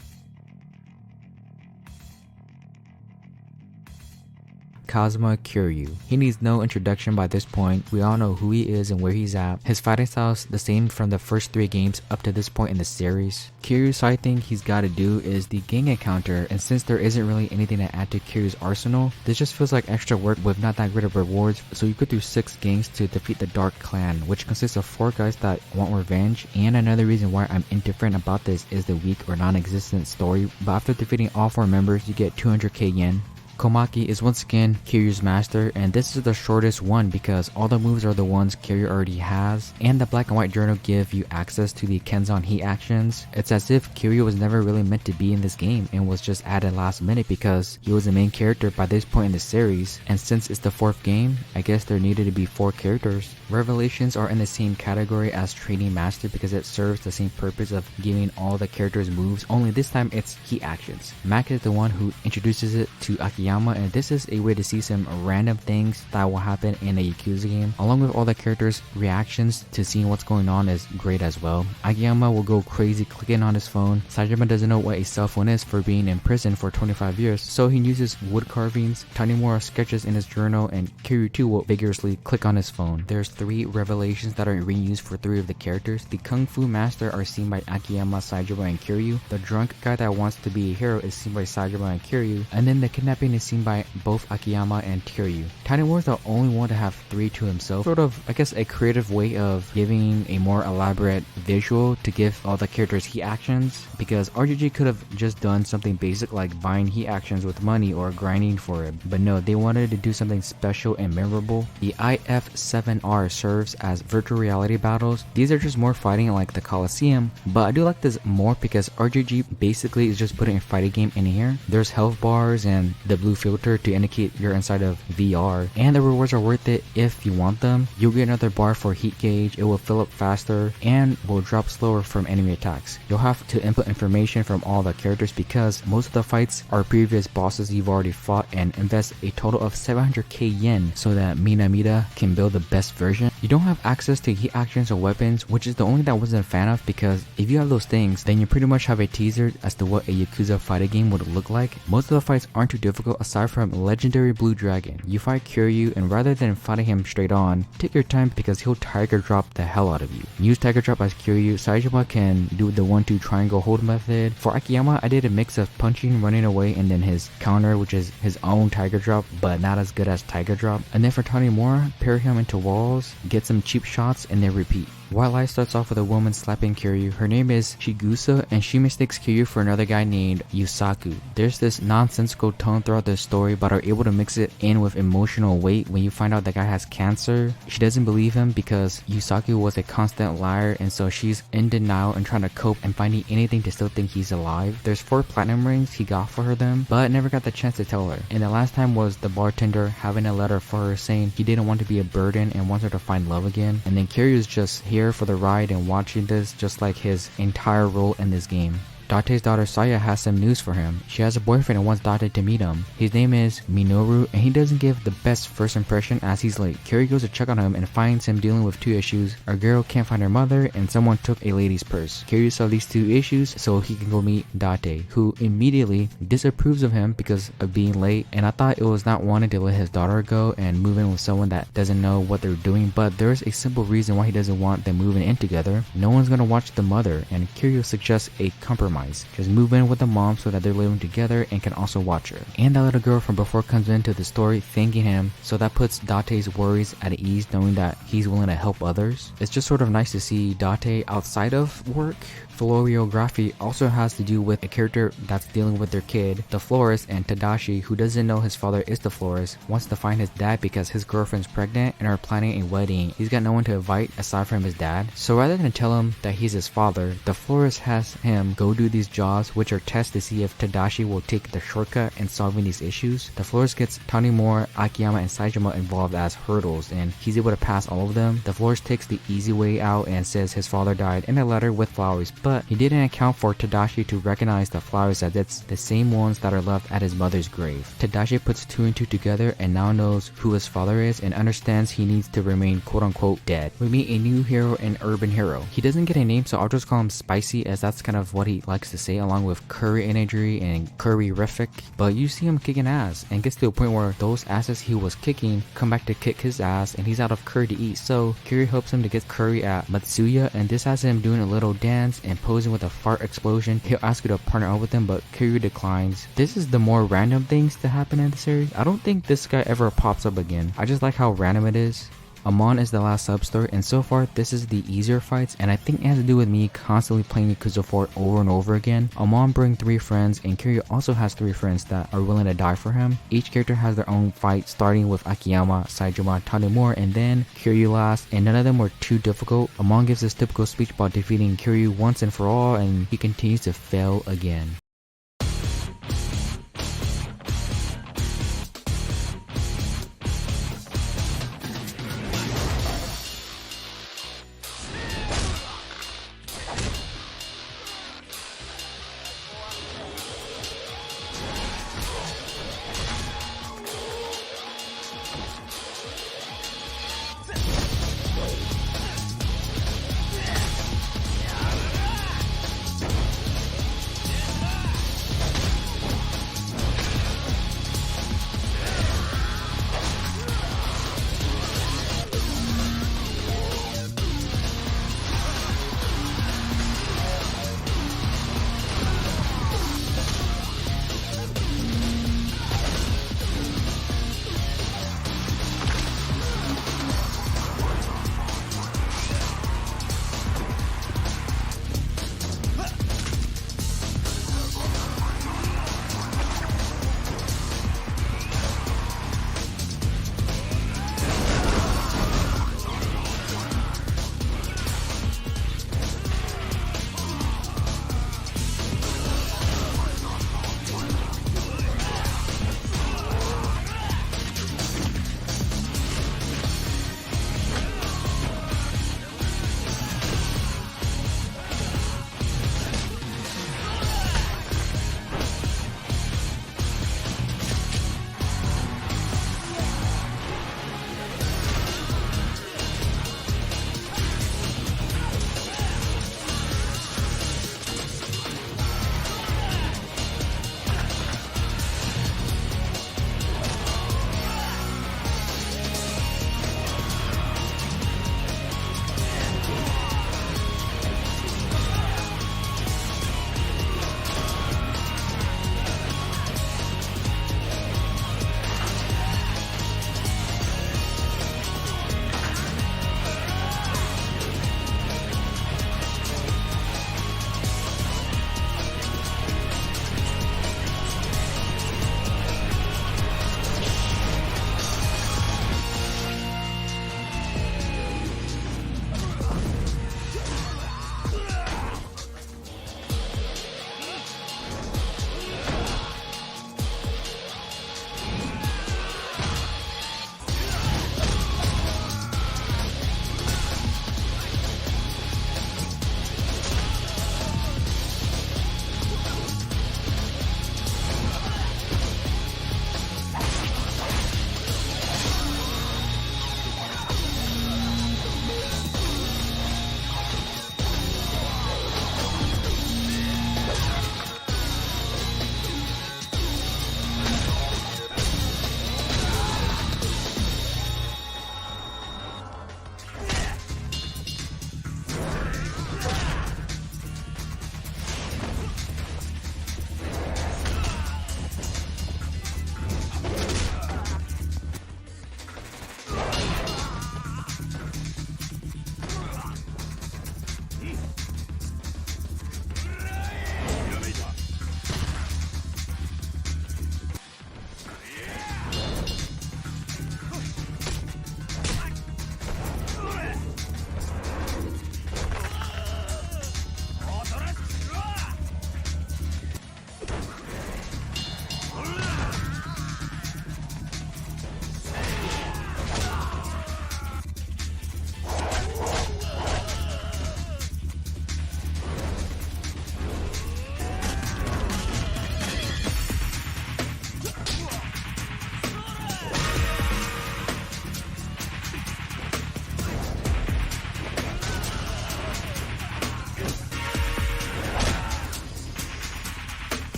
Kazuma Kiryu. He needs no introduction by this point. We all know who he is and where he's at. His fighting style is the same from the first 3 games up to this point in the series. Kiryu's side thing he's got to do is the gang encounter, and since there isn't really anything to add to Kiryu's arsenal, this just feels like extra work with not that great of rewards, so you go through 6 gangs to defeat the Dark Clan, which consists of 4 guys that want revenge. And another reason why I'm indifferent about this is the weak or non-existent story, but after defeating all 4 members you get 200k yen. Komaki is once again Kiryu's master, and this is the shortest one because all the moves are the ones Kiryu already has, and the black and white journal give you access to the Kenzan heat actions. It's as if Kiryu was never really meant to be in this game and was just added last minute because he was the main character by this point in the series, and since it's the 4th game, I guess there needed to be 4 characters. Revelations are in the same category as Training Master because it serves the same purpose of giving all the characters moves, only this time it's heat actions. Mac is the one who introduces it to Akiyama, and this is a way to see some random things that will happen in a Yakuza game, along with all the characters' reactions to seeing what's going on is great as well. Akiyama will go crazy clicking on his phone. Saejima doesn't know what a cell phone is for being in prison for 25 years, so he uses wood carvings. Tanimura sketches in his journal, and Kiryu too will vigorously click on his phone. There's 3 revelations that are reused for 3 of the characters. The Kung Fu Master are seen by Akiyama, Saejima, and Kiryu. The drunk guy that wants to be a hero is seen by Saejima and Kiryu. And then the kidnapping is seen by both Akiyama and Kiryu. Tanimura is the only one to have 3 to himself. Sort of, I guess, a creative way of giving a more elaborate visual to give all the characters heat actions, because RGG could have just done something basic like buying heat actions with money or grinding for it, but no, they wanted to do something special and memorable. The IF7R serves as virtual reality battles. These are just more fighting like the Coliseum, but I do like this more because RGG basically is just putting a fighting game in here. There's health bars and the blue filter to indicate you're inside of VR, and the rewards are worth it if you want them. You'll get another bar for heat gauge, it will fill up faster, and will drop slower from enemy attacks. You'll have to input information from all the characters because most of the fights are previous bosses you've already fought, and invest a total of 700k yen so that Minamida can build the best version. You don't have access to heat actions or weapons, which is the only thing I wasn't a fan of, because if you have those things, then you pretty much have a teaser as to what a Yakuza fighting game would look like. Most of the fights aren't too difficult aside from Legendary Blue Dragon. You fight Kiryu, and rather than fighting him straight on, take your time because he'll Tiger Drop the hell out of you. Use Tiger Drop as Kiryu. Saejima can do the 1-2 triangle hold method. For Akiyama, I did a mix of punching, running away, and then his counter, which is his own Tiger Drop, but not as good as Tiger Drop. And then for Tanimura, pair him into walls, get some cheap shots, and then repeat. White Light starts off with a woman slapping Kiryu. Her name is Shigusa, and she mistakes Kiryu for another guy named Yusaku. There's this nonsensical tone throughout the story, but are able to mix it in with emotional weight when you find out the guy has cancer. She doesn't believe him because Yusaku was a constant liar, and so she's in denial and trying to cope and finding anything to still think he's alive. There's 4 platinum rings he got for her them, but never got the chance to tell her. And the last time was the bartender having a letter for her saying he didn't want to be a burden and wants her to find love again. And then Kiryu's just here for the ride and watching this, just like his entire role in this game. Date's daughter Saya has some news for him. She has a boyfriend and wants Date to meet him. His name is Minoru, and he doesn't give the best first impression as he's late. Kiryu goes to check on him and finds him dealing with 2 issues. A girl can't find her mother, and someone took a lady's purse. Kiryu saw these 2 issues so he can go meet Date, who immediately disapproves of him because of being late. And I thought it was not wanting to let his daughter go and move in with someone that doesn't know what they're doing, but there's a simple reason why he doesn't want them moving in together. No one's gonna watch the mother, and Kiryu suggests a compromise. Just move in with the mom so that they're living together and can also watch her. And that little girl from before comes into the story thanking him, so that puts Date's worries at ease knowing that he's willing to help others. It's just sort of nice to see Date outside of work. Floriography also has to do with a character that's dealing with their kid, the florist, and Tadashi, who doesn't know his father is the florist, wants to find his dad because his girlfriend's pregnant and are planning a wedding. He's got no one to invite aside from his dad. So rather than tell him that he's his father, the florist has him go do these jobs, which are tests to see if Tadashi will take the shortcut in solving these issues. The florist gets Tanimura, Akiyama, and Saejima involved as hurdles, and he's able to pass all of them. The florist takes the easy way out and says his father died in a letter with flowers, but he didn't account for Tadashi to recognize the flowers as it's the same ones that are left at his mother's grave. Tadashi puts 2 and 2 together and now knows who his father is and understands he needs to remain quote-unquote dead. We meet a new hero and urban hero. He doesn't get a name, so I'll just call him Spicy, as that's kind of what he likes to say, along with curry imagery and curry-rific. But you see him kicking ass and gets to a point where those asses he was kicking come back to kick his ass and he's out of curry to eat, so Kiryu helps him to get curry at Matsuya, and this has him doing a little dance and posing with a fart explosion. He'll ask you to partner up with him, but Kiryu declines. This is the more random things to happen in the series. I don't think this guy ever pops up again. I just like how random it is. Amon is the last sub-story, and so far this is the easier fights, and I think it has to do with me constantly playing Yakuza 4 over and over again. Amon brings 3 friends, and Kiryu also has 3 friends that are willing to die for him. Each character has their own fight, starting with Akiyama, Saejima, Tanimura, and then Kiryu last, and none of them were too difficult. Amon gives his typical speech about defeating Kiryu once and for all, and he continues to fail again.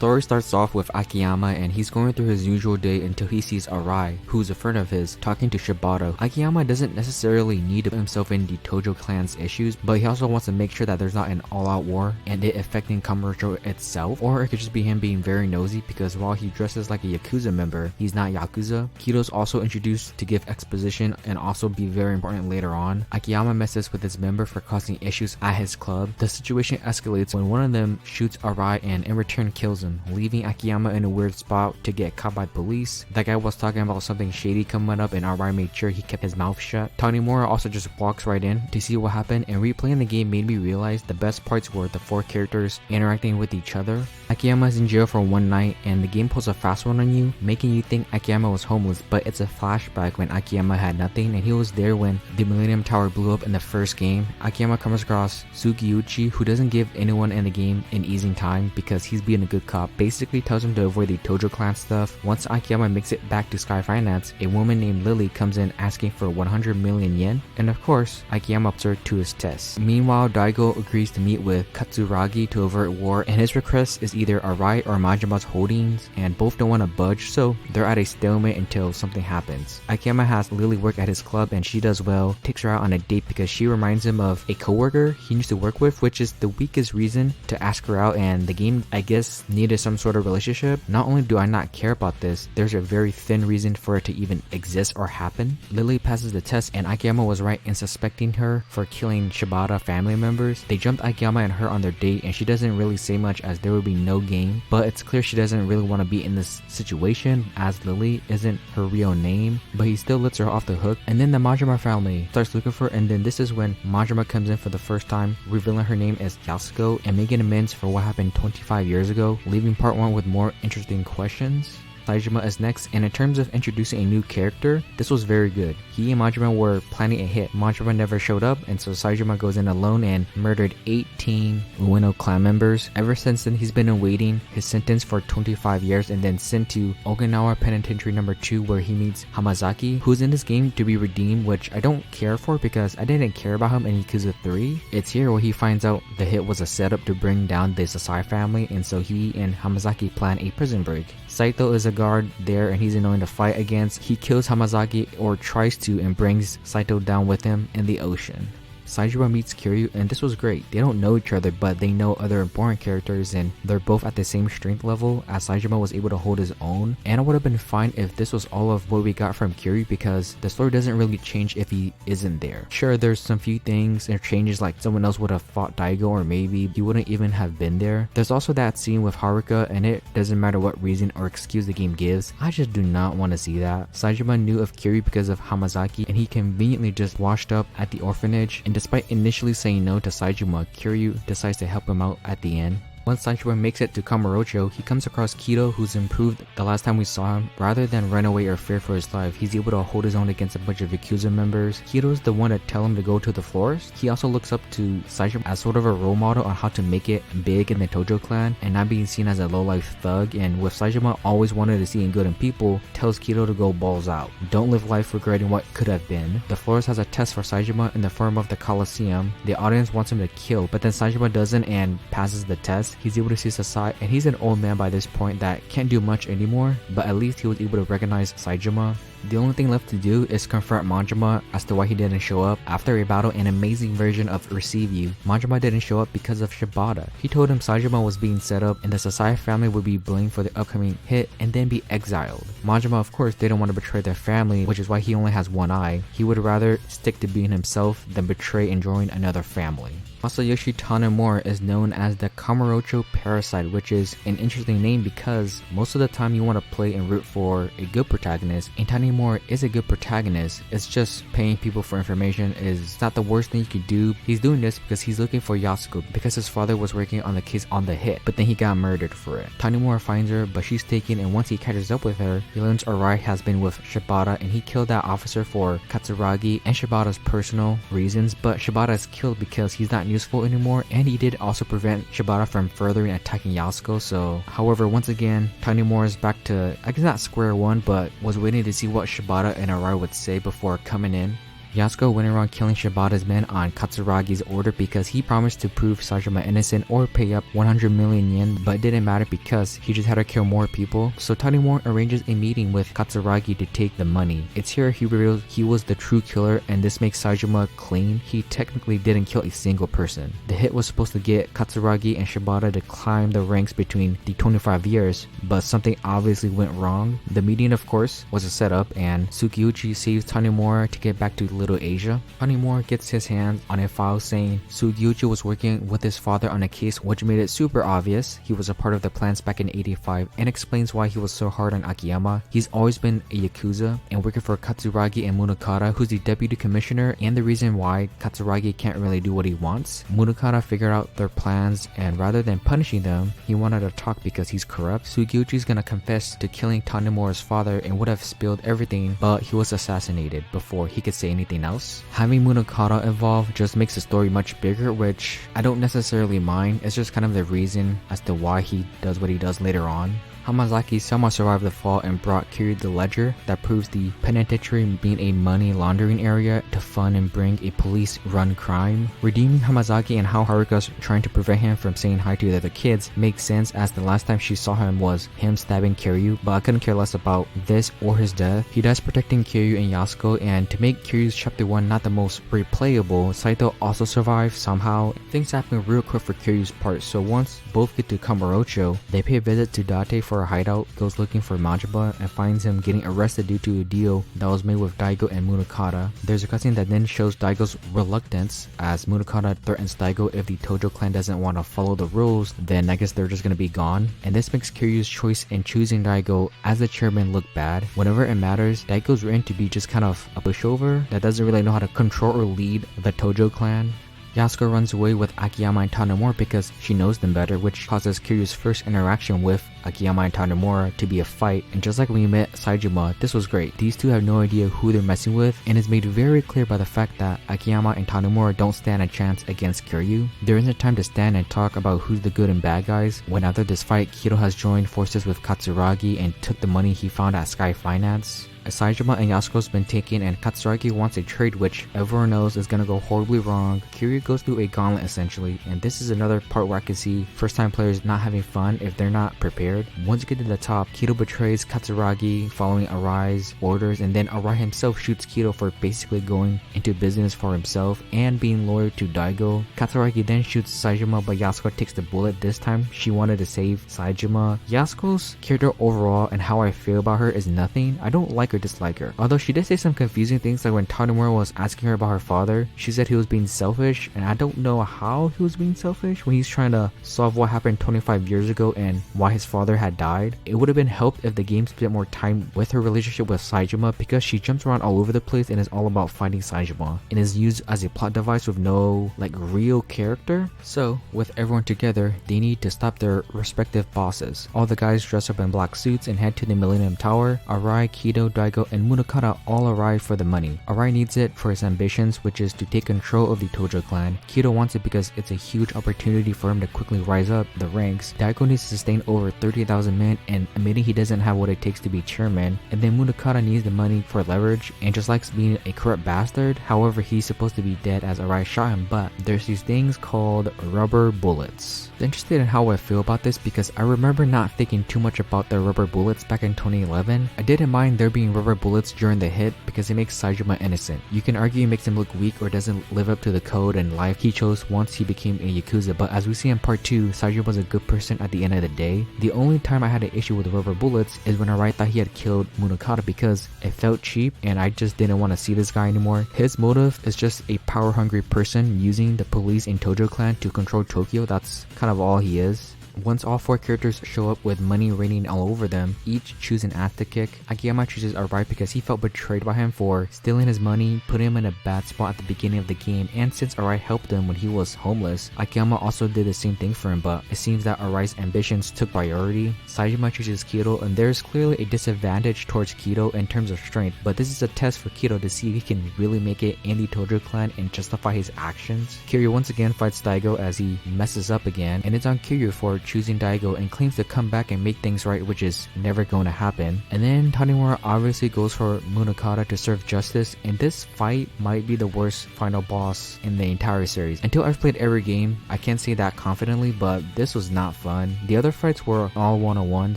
story starts off with Akiyama and he's going through his usual day until he sees Arai, who's a friend of his, talking to Shibata. Akiyama doesn't necessarily need to put himself in the Tojo clan's issues, but he also wants to make sure that there's not an all-out war and it affecting Kamurocho itself, or it could just be him being very nosy because while he dresses like a Yakuza member, he's not Yakuza. Kido's also introduced to give exposition and also be very important later on. Akiyama messes with his member for causing issues at his club. The situation escalates when one of them shoots Arai and in return kills him, leaving Akiyama in a weird spot to get caught by police. That guy was talking about something shady coming up and Arai made sure he kept his mouth shut. Tanimura also just walks right in to see what happened, and replaying the game made me realize the best parts were the 4 characters interacting with each other. Akiyama is in jail for one night and the game pulls a fast one on you, making you think Akiyama was homeless, but it's a flashback when Akiyama had nothing and he was there when the Millennium Tower blew up in the first game. Akiyama comes across Sugiyuchi, who doesn't give anyone in the game an easy time because he's being a good cop, basically tells him to avoid the Tojo clan stuff. Once Akiyama makes it back to Sky Finance, a woman named Lily comes in asking for 100 million yen, and of course Akiyama ups her to his test. Meanwhile, Daigo agrees to meet with Katsuragi to avert war, and his request is either Arai or Majima's holdings, and both don't want to budge, so they're at a stalemate until something happens. Akiyama has Lily work at his club and she does well, takes her out on a date because she reminds him of a coworker he used to work with, which is the weakest reason to ask her out, and the game I guess needed some sort of relationship. Not only do I not care about this, there's a very thin reason for it to even exist or happen. Lily passes the test and Akiyama was right in suspecting her for killing Shibata family members. They jumped Akiyama and her on their date and she doesn't really say much as there would be no game, but it's clear she doesn't really want to be in this situation as Lily isn't her real name, but he still lets her off the hook. And then the Majima family starts looking for her, and then this is when Majima comes in for the first time, revealing her name as Yasuko and making amends for what happened 25 years ago, leaving part 1 with more interesting questions. Saejima is next, and in terms of introducing a new character, this was very good. He and Majima were planning a hit. Majima never showed up, and so Saejima goes in alone and murdered 18 Ueno clan members. Ever since then, he's been awaiting his sentence for 25 years and then sent to Okinawa Penitentiary number 2 where he meets Hamazaki, who's in this game to be redeemed, which I don't care for because I didn't care about him in Yakuza 3. It's here where he finds out the hit was a setup to bring down the Sasai family, and so he and Hamazaki plan a prison break. Saito is a guard there and he's annoying to fight against. He kills Hamazaki, or tries to, and brings Saito down with him in the ocean. Saejima meets Kiryu, and this was great. They don't know each other, but they know other important characters, and they're both at the same strength level as Saejima was able to hold his own. And it would have been fine if this was all of what we got from Kiryu because the story doesn't really change if he isn't there. Sure, there's some few things and changes, like someone else would have fought Daigo or maybe he wouldn't even have been there. There's also that scene with Haruka, and it doesn't matter what reason or excuse the game gives, I just do not want to see that. Saejima knew of Kiryu because of Hamazaki, and he conveniently just washed up at the orphanage, and despite initially saying no to Saejima, Kiryu decides to help him out at the end. Once Saejima makes it to Kamurocho, he comes across Kido, who's improved the last time we saw him. Rather than run away or fear for his life, he's able to hold his own against a bunch of Yakuza members. Kido's the one to tell him to go to the forest. He also looks up to Saejima as sort of a role model on how to make it big in the Tojo clan and not being seen as a low-life thug, and with Saejima always wanted to see in good in people, tells Kido to go balls out. Don't live life regretting what could have been. The forest has a test for Saejima in the form of the Colosseum. The audience wants him to kill, but then Saejima doesn't and passes the test. He's able to see Sasai, and he's an old man by this point that can't do much anymore, but at least he was able to recognize Saejima. The only thing left to do is confront Majima as to why he didn't show up. After a battle, an amazing version of Receive You, Majima didn't show up because of Shibata. He told him Saejima was being set up and the Sasai family would be blamed for the upcoming hit and then be exiled. Majima of course didn't want to betray their family, which is why he only has one eye. He would rather stick to being himself than betray and join another family. Masayoshi Tanimura is known as the Kamurocho Parasite, which is an interesting name because most of the time you want to play and root for a good protagonist, and Tanimura is a good protagonist. It's just paying people for information is not the worst thing you could do. He's doing this because he's looking for Yasuko because his father was working on the case on the hit, but then he got murdered for it. Tanimura finds her, but she's taken, and once he catches up with her, he learns Arai has been with Shibata and he killed that officer for Katsuragi and Shibata's personal reasons, but Shibata is killed because he's not useful anymore, and he did also prevent Shibata from furthering attacking Yasuko. So however, once again Tanimura is back to, I guess not square one, but was waiting to see what Shibata and Arai would say before coming in. Yasuko went around killing Shibata's men on Katsuragi's order because he promised to prove Saejima innocent or pay up 100 million yen, but it didn't matter because he just had to kill more people. So Tanimura arranges a meeting with Katsuragi to take the money. It's here he reveals he was the true killer, and this makes Saejima clean. He technically didn't kill a single person. The hit was supposed to get Katsuragi and Shibata to climb the ranks between the 25 years, but something obviously went wrong. The meeting, of course, was a setup, and Tsukiyuchi saves Tanimura to get back to Little Asia. Tanimura gets his hands on a file saying Tsukiyuchi was working with his father on a case which made it super obvious he was a part of the plans back in 85, and explains why he was so hard on Akiyama. He's always been a Yakuza and working for Katsuragi and Munakata, who's the deputy commissioner, and the reason why Katsuragi can't really do what he wants. Munakata figured out their plans, and rather than punishing them, he wanted to talk because he's corrupt. Tsukiyuchi's gonna confess to killing Tanimura's father and would have spilled everything, but he was assassinated before he could say anything else. Having Munakata involved just makes the story much bigger, which I don't necessarily mind. It's just kind of the reason as to why he does what he does later on. Hamazaki somehow survived the fall and brought Kiryu the ledger that proves the penitentiary being a money laundering area to fund and bring a police-run crime. Redeeming Hamazaki and how Haruka's trying to prevent him from saying hi to the other kids makes sense, as the last time she saw him was him stabbing Kiryu, but I couldn't care less about this or his death. He dies protecting Kiryu and Yasuko, and to make Kiryu's chapter 1 not the most replayable, Saito also survives somehow. Things happen real quick for Kiryu's part, so once both get to Kamurocho, they pay a visit to Date for a hideout, goes looking for Majima, and finds him getting arrested due to a deal that was made with Daigo and Munakata. There's a cutscene that then shows Daigo's reluctance, as Munakata threatens Daigo if the Tojo clan doesn't want to follow the rules, then I guess they're just gonna be gone. And this makes Kiryu's choice in choosing Daigo as the chairman look bad. Whenever it matters, Daigo's written to be just kind of a pushover that doesn't really know how to control or lead the Tojo clan. Yasuko runs away with Akiyama and Tanimura because she knows them better, which causes Kiryu's first interaction with Akiyama and Tanimura to be a fight. And just like when we met Saejima, this was great. These two have no idea who they're messing with, and is made very clear by the fact that Akiyama and Tanimura don't stand a chance against Kiryu. There isn't time to stand and talk about who's the good and bad guys, when after this fight, Kido has joined forces with Katsuragi and took the money he found at Sky Finance. Saejima and Yasuko's been taken, and Katsuragi wants a trade which everyone knows is gonna go horribly wrong. Kiryu goes through a gauntlet essentially, and this is another part where I can see first time players not having fun if they're not prepared. Once you get to the top, Kido betrays Katsuragi following Arai's orders, and then Arai himself shoots Kido for basically going into business for himself and being loyal to Daigo. Katsuragi then shoots Saejima, but Yasuko takes the bullet. This time she wanted to save Saejima. Yasuko's character overall and how I feel about her is nothing. I don't like or dislike her, although she did say some confusing things, like when Tanimura was asking her about her father, she said he was being selfish, and I don't know how he was being selfish when he's trying to solve what happened 25 years ago and why his father had died. It would have been helped if the game spent more time with her relationship with Saejima, because she jumps around all over the place and is all about fighting Saejima and is used as a plot device with no like real character. So with everyone together, they need to stop their respective bosses. All the guys dress up in black suits and head to the Millennium Tower. Arai, Kido, Daigo, and Munakata all arrive for the money. Arai needs it for his ambitions, which is to take control of the Tojo clan. Kido wants it because it's a huge opportunity for him to quickly rise up the ranks. Daigo needs to sustain over 30,000 men, and admitting he doesn't have what it takes to be chairman. And then Munakata needs the money for leverage and just likes being a corrupt bastard. However, he's supposed to be dead as Arai shot him, but there's these things called rubber bullets. I'm interested in how I feel about this because I remember not thinking too much about the rubber bullets back in 2011. I didn't mind there being rubber bullets during the hit because it makes Saejima innocent. You can argue it makes him look weak or doesn't live up to the code and life he chose once he became a Yakuza, but as we see in part 2, Saejima was a good person at the end of the day. The only time I had an issue with rubber bullets is when Arai thought he had killed Munakata because it felt cheap and I just didn't want to see this guy anymore. His motive is just a power-hungry person using the police in Tojo clan to control Tokyo. That's kind of all he is. Once all 4 characters show up with money raining all over them, each choose an ass to kick. Akiyama chooses Arai because he felt betrayed by him for stealing his money, putting him in a bad spot at the beginning of the game, and since Arai helped him when he was homeless, Akiyama also did the same thing for him, but it seems that Arai's ambitions took priority. Saejima chooses Kido, and there's clearly a disadvantage towards Kido in terms of strength, but this is a test for Kido to see if he can really make it in the Tojo clan and justify his actions. Kiryu once again fights Daigo as he messes up again, and it's on Kiryu for choosing Daigo and claims to come back and make things right, which is never going to happen. And then Tanimura obviously goes for Munakata to serve justice, and this fight might be the worst final boss in the entire series. Until I've played every game, I can't say that confidently, but this was not fun. The other fights were all one-on-one,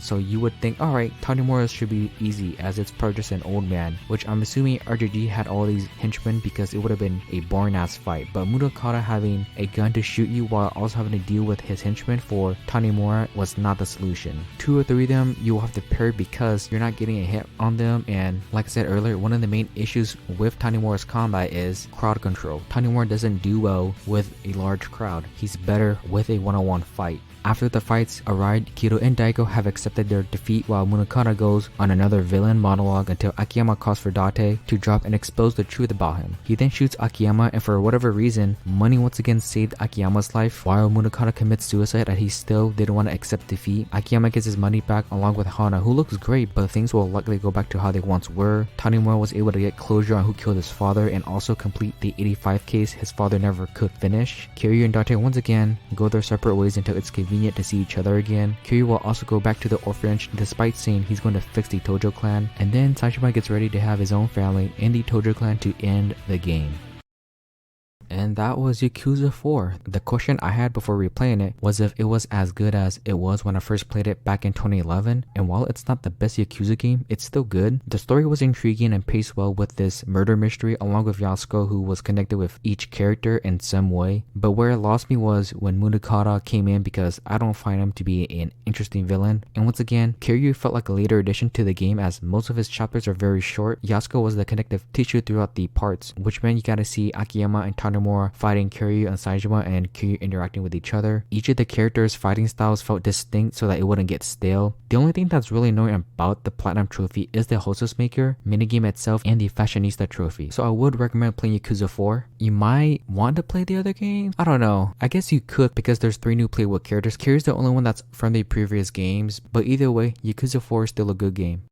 so you would think, alright, Tanimura should be easy as it's per just an old man, which I'm assuming RGG had all these henchmen because it would have been a boring ass fight. But Munakata having a gun to shoot you while also having to deal with his henchmen for Tanimura was not the solution. 2 or 3 of them you will have to parry because you're not getting a hit on them, and like I said earlier, one of the main issues with Tanimura's combat is crowd control. Tanimura doesn't do well with a large crowd. He's better with a one-on-one fight. After the fights arrived, Kiryu and Daigo have accepted their defeat while Munakata goes on another villain monologue until Akiyama calls for Date to drop and expose the truth about him. He then shoots Akiyama, and for whatever reason, money once again saved Akiyama's life while Munakata commits suicide as he still didn't want to accept defeat. Akiyama gets his money back along with Hana, who looks great, but things will likely go back to how they once were. Tanimura was able to get closure on who killed his father and also complete the 85 case his father never could finish. Kiryu and Date once again go their separate ways until it's convenient to see each other again. Kiryu will also go back to the orphanage despite saying he's going to fix the Tojo clan, and then Saejima gets ready to have his own family in the Tojo clan to end the game. And that was Yakuza 4. The question I had before replaying it was if it was as good as it was when I first played it back in 2011, and while it's not the best Yakuza game, it's still good. The story was intriguing and paced well with this murder mystery along with Yasuko, who was connected with each character in some way. But where it lost me was when Munakata came in because I don't find him to be an interesting villain. And once again, Kiryu felt like a later addition to the game as most of his chapters are very short. Yasuko was the connective tissue throughout the parts, which meant you gotta see Akiyama and Tanimura fighting Kiryu and Saejima and Kiryu interacting with each other. Each of the characters' fighting styles felt distinct so that it wouldn't get stale. The only thing that's really annoying about the Platinum Trophy is the Hostess Maker, minigame itself, and the Fashionista Trophy. So I would recommend playing Yakuza 4. You might want to play the other games? I don't know. I guess you could because there's 3 new playable characters. Kiryu's the only one that's from the previous games, but either way, Yakuza 4 is still a good game.